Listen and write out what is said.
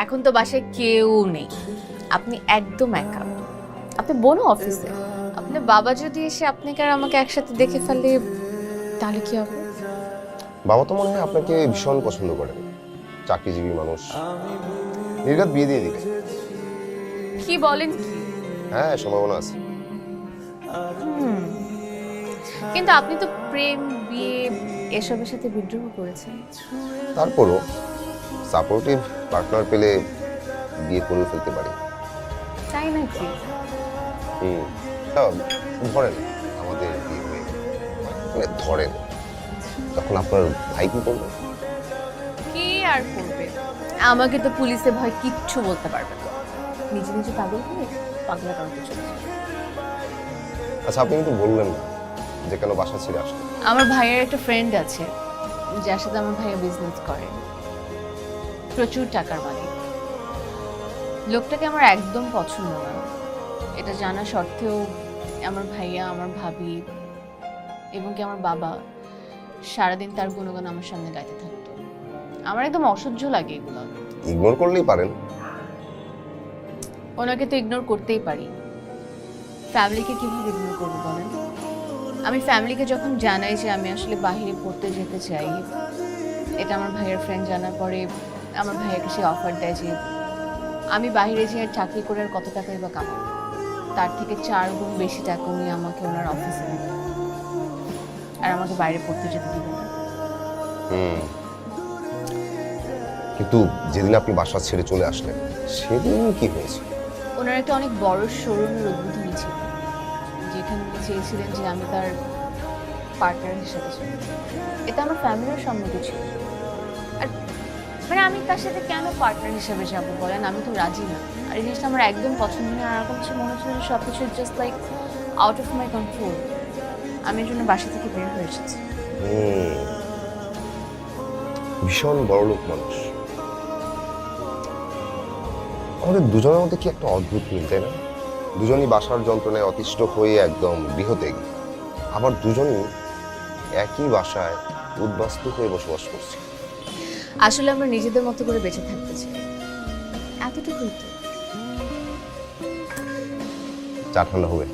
এখন তো বাসায় কেউ নেই, আপনি একদম একা। আপনি বোনও অফিসে। আপনার বাবা যদি এসে আপনাকে আর আমাকে একসাথে দেখে ফেলে তাহলে কি হবে? বাবা তো মনে হয় আপনাকে ভীষণ পছন্দ করেন, চাকরিজীবী মানুষ, নির্ঘাত বিয়ে দিয়ে দিবে। কি বলেন কি? হ্যাঁ, সম্ভাবনা আছে। কিন্তু আপনি তো প্রেম, বিয়ে এসবের সাথে বিদ্রোহ করেছেন। তারপরও সাপোর্টিভ পার্টনার পেলে বিয়ে করে ফেলতে পারি। তাই নাকি? তা ধরেন আমাদের বিয়ে হয়ে গেল। মানে ধরেন, তখন আপনার ভাই কি করবে? কি আর করবে? আমাকে তো পুলিশে ভয় কিচ্ছু বলতে পারবে না। নিজে নিজে পাগল হয়ে পাগলা কাউকে চলে যাবে। আচ্ছা, আপনি কিন্তু বললেন না যে কেন বাসা ছেড়ে আসলেন। আমার ভাইয়ের একটা ফ্রেন্ড আছে যার সাথে আমার ভাইয়া বিজনেস করে, প্রচুর টাকার মালিক। লোকটাকে আমার একদম পছন্দ না, এটা জানা সত্ত্বেও আমার ভাইয়া, আমার ভাবি এবং কি আমার বাবা সারাদিন তার গুণগান আমার সামনে গাইতে থাকতো। আমার একদম অসহ্য লাগে এগুলো। ইগনোর করলেই পারেন। ওনাকে তো ইগনোর করতেই পারি, ফ্যামিলিকে কিভাবে ইগনোর করবো বলেন? আমি ফ্যামিলিকে যখন জানাই যে আমি আসলে বাইরে পড়তে যেতে চাই, এটা আমার ভাইয়ের ফ্রেন্ড জানার পরে আমার ভাইয়াকে সে অফার দেয় যে আমি বাইরে যেয়ে চাকরি করে আর কত টাকাই বা কামাবো, তার থেকে 4 গুণ বেশি টাকা উনি আমাকে ওনার অফিসে দিবেন, আর আমাকে বাইরে পড়তে যেতে দিবেন না। কিন্তু যেদিন আপনি বাসা ছেড়ে চলে আসলেন সেদিন কি হয়েছে? ওনার একটা অনেক বড় শোরুমের উদ্বোধনী ছিল, যেখানে উনি চেয়েছিলেন যে আমি তার পার্টনার হিসেবে চলি। এটা আমার ফ্যামিলির সম্মতি ছিল। আর মানে আমি তার সাথে কেন পার্টনার হিসেবে যাব বলেন? আমি তো রাজি না। আর এই জিনিসটা আমার একদম পছন্দ নয়। আর আমার কাছে মনে হচ্ছিল যে সব কিছু just like out of my control. আমি এর জন্য বাসা থেকে বের হয়ে এসেছি। ভীষণ বড় লোক মানুষ। আমাদের দুজনের মধ্যে কি একটা অদ্ভুত মিল, তাই না? দুজনই বাসার যন্ত্রণায় অতিষ্ঠ হয়ে একদম বৃহতে, আবার দুজনই একই বাসায় উদ্বাস্তু হয়ে বসবাস করছি। আসলে আমরা নিজেদের মতো করে বেঁচে থাকতে চাই, এতটুকুই তো। চা ঠান্ডা হবে।